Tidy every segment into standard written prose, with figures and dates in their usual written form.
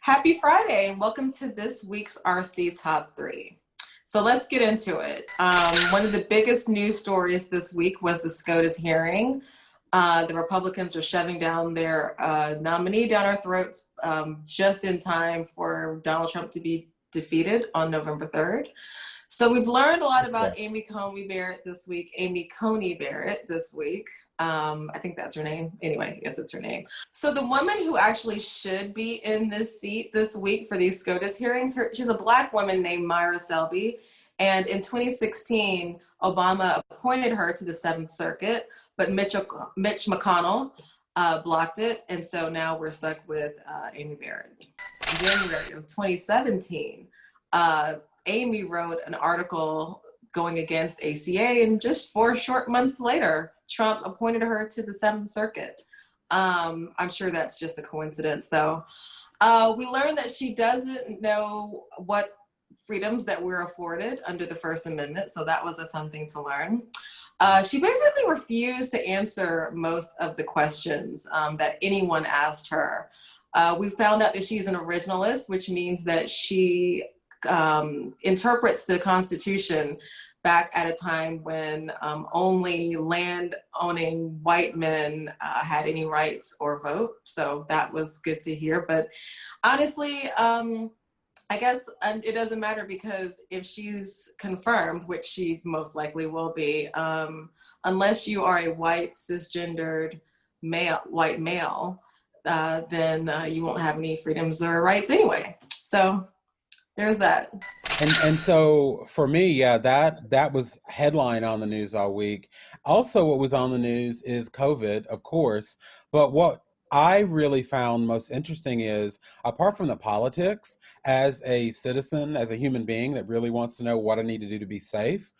Happy Friday and welcome to this week's RC Top 3. So let's get into it. One of the biggest news stories this week was the SCOTUS hearing. The Republicans are shoving down their nominee down our throats just in time for Donald Trump to be defeated on November 3rd. So we've learned a lot about Amy Coney Barrett this week. I think that's her name. Anyway, yes, it's her name. So the woman who actually should be in this seat this week for these SCOTUS hearings, she's a Black woman named Myra Selby. And in 2016, Obama appointed her to the Seventh Circuit, but Mitch McConnell blocked it. And so now we're stuck with Amy Barrett. In January of 2017, Amy wrote an article going against ACA, and just 4 short months later, Trump appointed her to the Seventh Circuit. I'm sure that's just a coincidence, though. We learned that she doesn't know what freedoms that we're afforded under the First Amendment, so that was a fun thing to learn. She basically refused to answer most of the questions that anyone asked her. We found out that she's an originalist, which means that she interprets the Constitution back at a time when only land-owning white men had any rights or vote. So that was good to hear. But honestly, I guess it doesn't matter, because if she's confirmed, which she most likely will be, unless you are a white cisgendered white male, then you won't have any freedoms or rights anyway. So there's that. And so for me, yeah, that was headline on the news all week. Also, what was on the news is COVID, of course. But what I really found most interesting is, apart from the politics, as a citizen, as a human being that really wants to know what I need to do to be safe,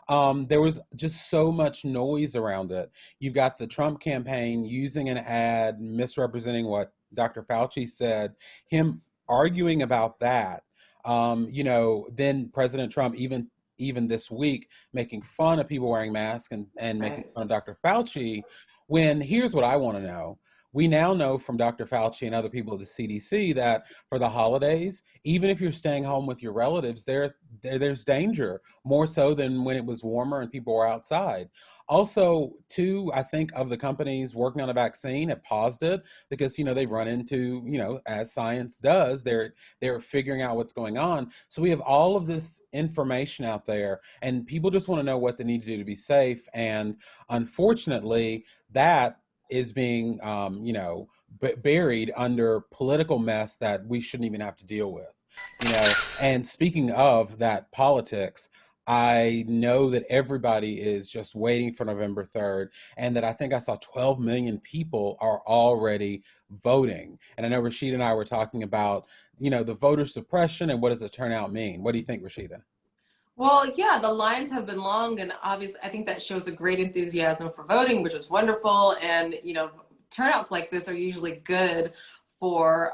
there was just so much noise around it. You've got the Trump campaign using an ad, misrepresenting what Dr. Fauci said, him arguing about that. Then President Trump, even this week, making fun of people wearing masks and making fun of Dr. Fauci, when here's what I want to know. We now know from Dr. Fauci and other people at the CDC that for the holidays, even if you're staying home with your relatives, there's danger, more so than when it was warmer and people were outside. Also, two, I think, of the companies working on a vaccine have paused it because, they've run into, as science does, they're figuring out what's going on. So we have all of this information out there, and people just want to know what they need to do to be safe. And unfortunately, that is being, buried under political mess that we shouldn't even have to deal with. And speaking of that politics, I know that everybody is just waiting for November 3rd, and that I think I saw 12 million people are already voting. And I know Rasheedah and I were talking about, the voter suppression and what does the turnout mean? What do you think, Rasheedah? Well, yeah, the lines have been long, and obviously I think that shows a great enthusiasm for voting, which is wonderful. And, turnouts like this are usually good for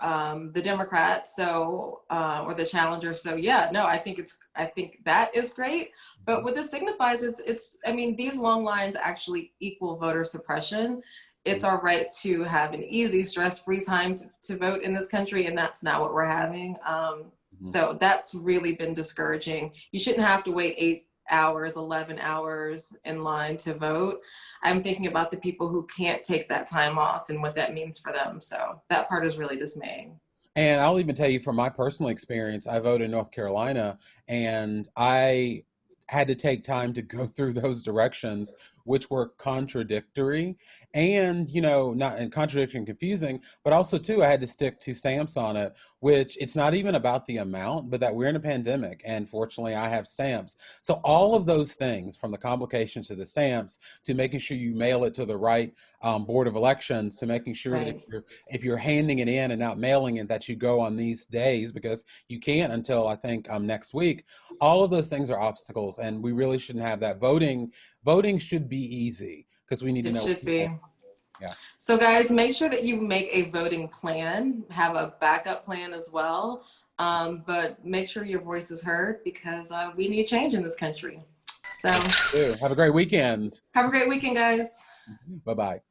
the Democrats, so or the challenger. So yeah, no, I think that is great. But what this signifies is these long lines actually equal voter suppression. It's our right to have an easy, stress-free time to vote in this country, and that's not what we're having. So that's really been discouraging. You shouldn't have to wait 8 hours, 11 hours in line to vote. I'm thinking about the people who can't take that time off and what that means for them. So that part is really dismaying. And I'll even tell you from my personal experience, I voted in North Carolina, and I had to take time to go through those directions, which were contradictory and, not and contradictory and confusing, but also too, I had to stick 2 stamps on it, which it's not even about the amount, but that we're in a pandemic. And fortunately I have stamps. So all of those things, from the complications to the stamps, to making sure you mail it to the right board of elections, to making sure that if you're handing it in and not mailing it, that you go on these days, because you can't until I think next week. All of those things are obstacles, and we really shouldn't have that. Voting should be easy, because we need to It know should be. Yeah. So guys, make sure that you make a voting plan, have a backup plan as well. But make sure your voice is heard, because we need change in this country. So Have a great weekend. have a great weekend, guys. Bye-bye.